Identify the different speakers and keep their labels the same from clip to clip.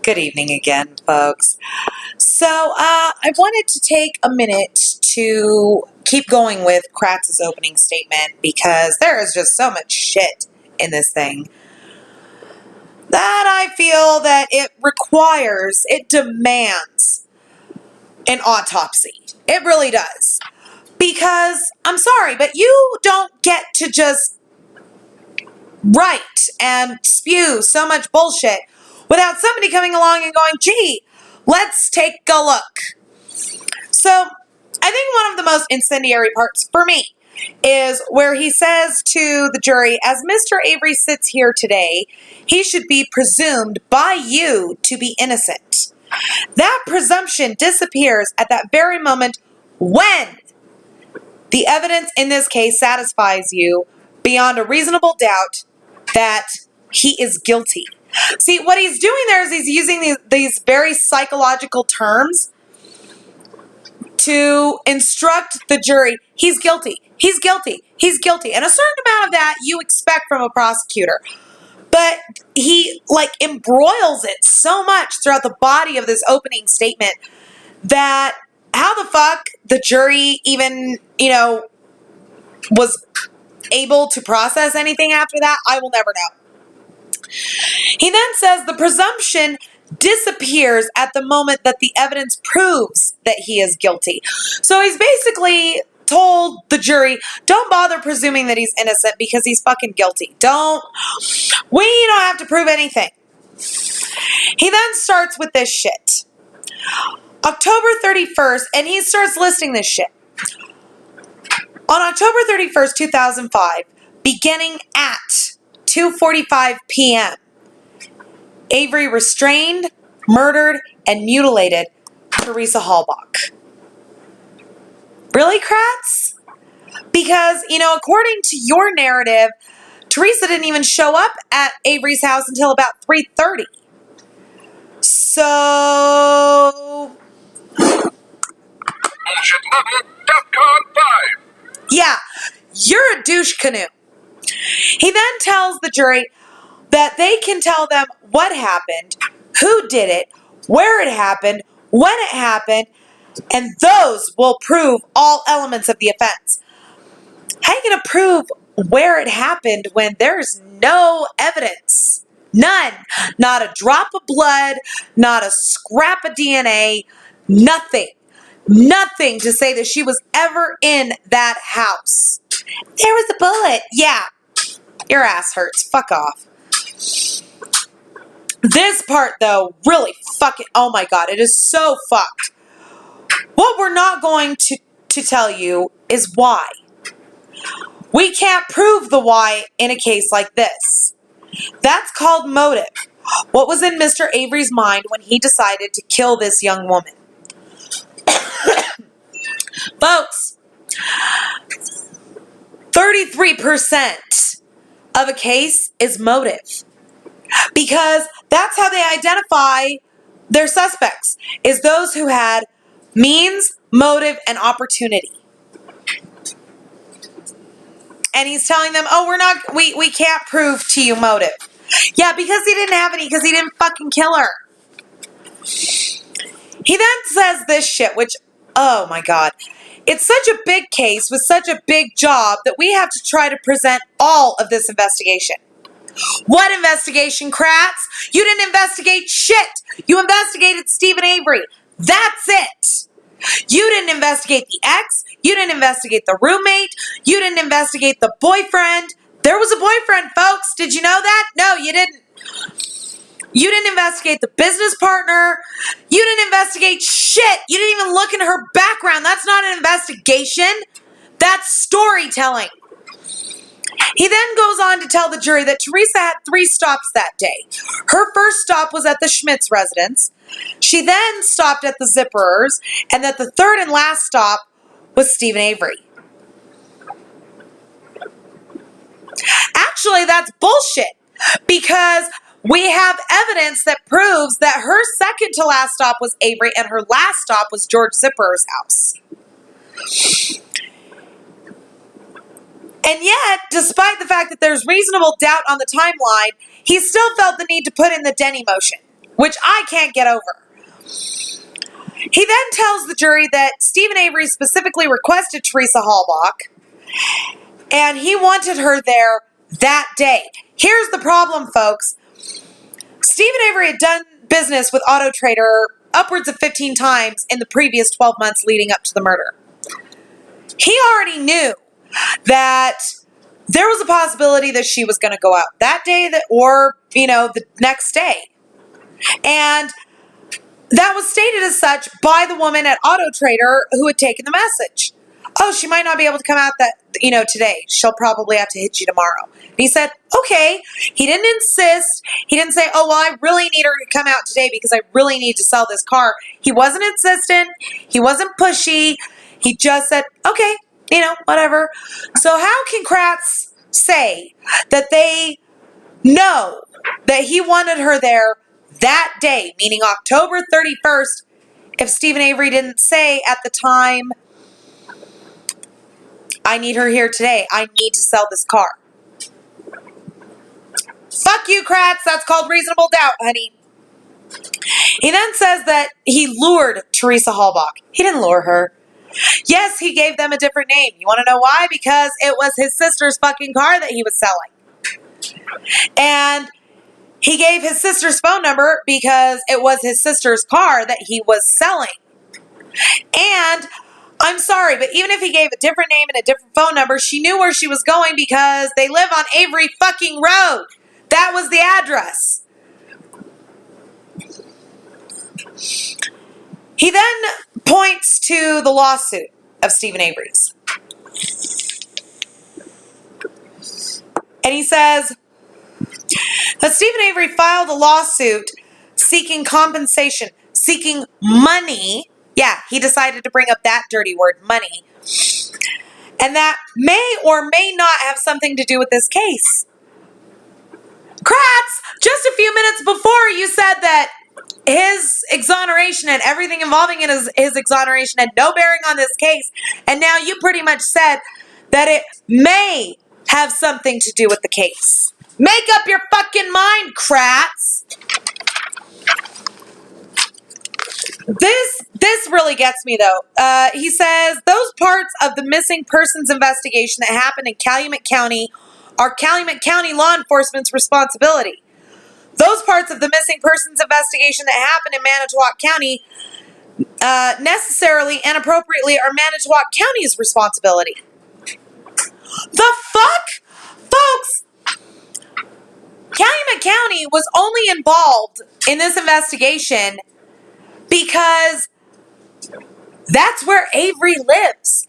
Speaker 1: Good evening again, folks. So, I wanted to take a minute to keep going with Kratz's opening statement because there is just so much shit in this thing that I feel that it demands an autopsy. It really does. Because, I'm sorry, but you don't get to just write and spew so much bullshit without somebody coming along and going, gee, let's take a look. So, I think one of the most incendiary parts for me is where he says to the jury, as Mr. Avery sits here today, he should be presumed by you to be innocent. That presumption disappears at that very moment when the evidence in this case satisfies you beyond a reasonable doubt that he is guilty. See, what he's doing there is he's using these very psychological terms to instruct the jury, he's guilty, he's guilty, he's guilty. And a certain amount of that you expect from a prosecutor. But he, embroils it so much throughout the body of this opening statement that how the fuck the jury even, was able to process anything after that, I will never know. He then says the presumption disappears at the moment that the evidence proves that he is guilty. So he's basically told the jury, don't bother presuming that he's innocent because he's fucking guilty. We don't have to prove anything. He then starts with this shit. October 31st, and he starts listing this shit. On October 31st, 2005, beginning at 2:45 p.m., Avery restrained, murdered, and mutilated Teresa Halbach. Really, Kratz? Because, according to your narrative, Teresa didn't even show up at Avery's house until about 3:30. So...
Speaker 2: Bullshit level, DEFCON 5.
Speaker 1: Yeah, you're a douche canoe. He then tells the jury that they can tell them what happened, who did it, where it happened, when it happened, and those will prove all elements of the offense. How are you going to prove where it happened when there's no evidence? None. Not a drop of blood, not a scrap of DNA, nothing. Nothing to say that she was ever in that house. There was a bullet. Yeah. Your ass hurts. Fuck off. This part, though, really fucking... Oh, my God. It is so fucked. What we're not going to tell you is why. We can't prove the why in a case like this. That's called motive. What was in Mr. Avery's mind when he decided to kill this young woman? Folks, 33% of a case is motive. Because that's how they identify their suspects, is those who had means, motive, and opportunity. And he's telling them, we can't prove to you motive. Yeah, because he didn't have any, because he didn't fucking kill her. He then says this shit, which, oh my God. It's such a big case with such a big job that we have to try to present all of this investigation. What investigation, Kratz? You didn't investigate shit. You investigated Stephen Avery. That's it. You didn't investigate the ex. You didn't investigate the roommate. You didn't investigate the boyfriend. There was a boyfriend, folks. Did you know that? No, you didn't. You didn't investigate the business partner. You didn't investigate shit. You didn't even look into her background. That's not an investigation. That's storytelling. He then goes on to tell the jury that Teresa had 3 stops that day. Her first stop was at the Schmitz residence. She then stopped at the Zipperers, and that the third and last stop was Stephen Avery. Actually, that's bullshit, because we have evidence that proves that her second to last stop was Avery and her last stop was George Zipperer's house. And yet, despite the fact that there's reasonable doubt on the timeline, he still felt the need to put in the Denny motion. which I can't get over. He then tells the jury that Stephen Avery specifically requested Teresa Halbach, and he wanted her there that day. Here's the problem, folks. Stephen Avery had done business with Auto Trader upwards of 15 times in the previous 12 months leading up to the murder. He already knew that there was a possibility that she was going to go out that day or the next day. And that was stated as such by the woman at Auto Trader who had taken the message. Oh, she might not be able to come out today. She'll probably have to hit you tomorrow. And he said, okay. He didn't insist. He didn't say, oh, well, I really need her to come out today because I really need to sell this car. He wasn't insistent. He wasn't pushy. He just said, okay, whatever. So how can Kratz say that they know that he wanted her there that day, meaning October 31st, if Stephen Avery didn't say at the time, I need her here today. I need to sell this car. Fuck you, Kratz. That's called reasonable doubt, honey. He then says that he lured Teresa Halbach. He didn't lure her. Yes, he gave them a different name. You want to know why? Because it was his sister's fucking car that he was selling. And he gave his sister's phone number because it was his sister's car that he was selling. And I'm sorry, but even if he gave a different name and a different phone number, she knew where she was going because they live on Avery fucking Road. That was the address. He then points to the lawsuit of Stephen Avery's. And he says that Stephen Avery filed a lawsuit seeking compensation, seeking money. Yeah, he decided to bring up that dirty word, money. And that may or may not have something to do with this case. Kratz, just a few minutes before you said that his exoneration and everything involving in his exoneration had no bearing on this case. And now you pretty much said that it may have something to do with the case. Make up your fucking mind, Kratz. This really gets me, though. He says, those parts of the missing persons investigation that happened in Calumet County are Calumet County law enforcement's responsibility. Those parts of the missing persons investigation that happened in Manitowoc County necessarily and appropriately are Manitowoc County's responsibility. The fuck? Folks, Calumet County was only involved in this investigation because that's where Avery lives.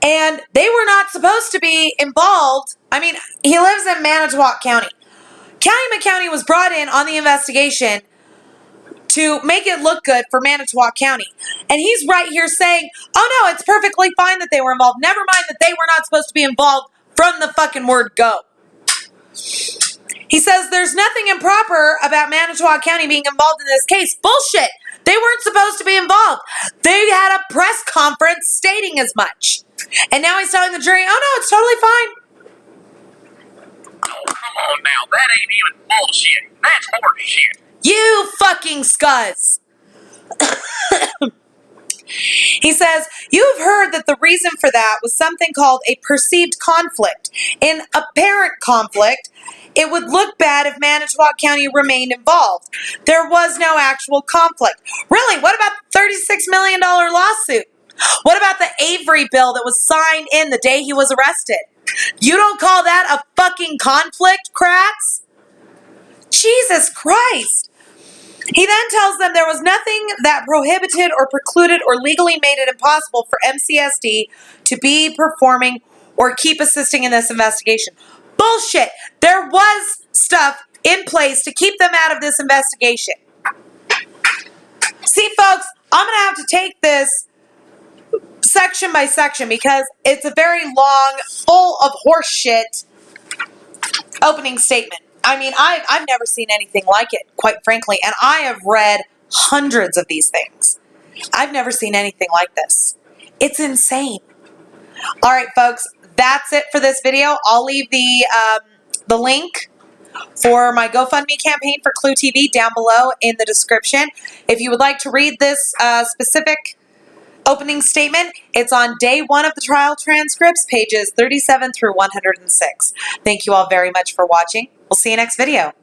Speaker 1: And they were not supposed to be involved. I mean, he lives in Manitowoc County. Calumet County was brought in on the investigation to make it look good for Manitowoc County. And he's right here saying, oh no, it's perfectly fine that they were involved. Never mind that they were not supposed to be involved from the fucking word go. He says there's nothing improper about Manitowoc County being involved in this case. Bullshit. They weren't supposed to be involved. They had a press conference stating as much. And now he's telling the jury, oh no, it's totally fine.
Speaker 2: Oh, come on now. That ain't even bullshit. That's horseshit.
Speaker 1: You fucking scuzz. He says, you've heard that the reason for that was something called a perceived conflict. In apparent conflict, it would look bad if Manitowoc County remained involved. There was no actual conflict. Really, what about the $36 million lawsuit? What about the Avery bill that was signed in the day he was arrested? You don't call that a fucking conflict, Kratz? Jesus Christ. He then tells them there was nothing that prohibited or precluded or legally made it impossible for MCSD to be performing or keep assisting in this investigation. Bullshit. There was stuff in place to keep them out of this investigation. See, folks, I'm going to have to take this section by section because it's a very long, full of horseshit opening statement. I mean, I've never seen anything like it, quite frankly, and I have read hundreds of these things. I've never seen anything like this. It's insane. All right, folks, that's it for this video. I'll leave the link for my GoFundMe campaign for Clue TV down below in the description. If you would like to read this specific opening statement, it's on day 1 of the trial transcripts, pages 37 through 106. Thank you all very much for watching. We'll see you next video.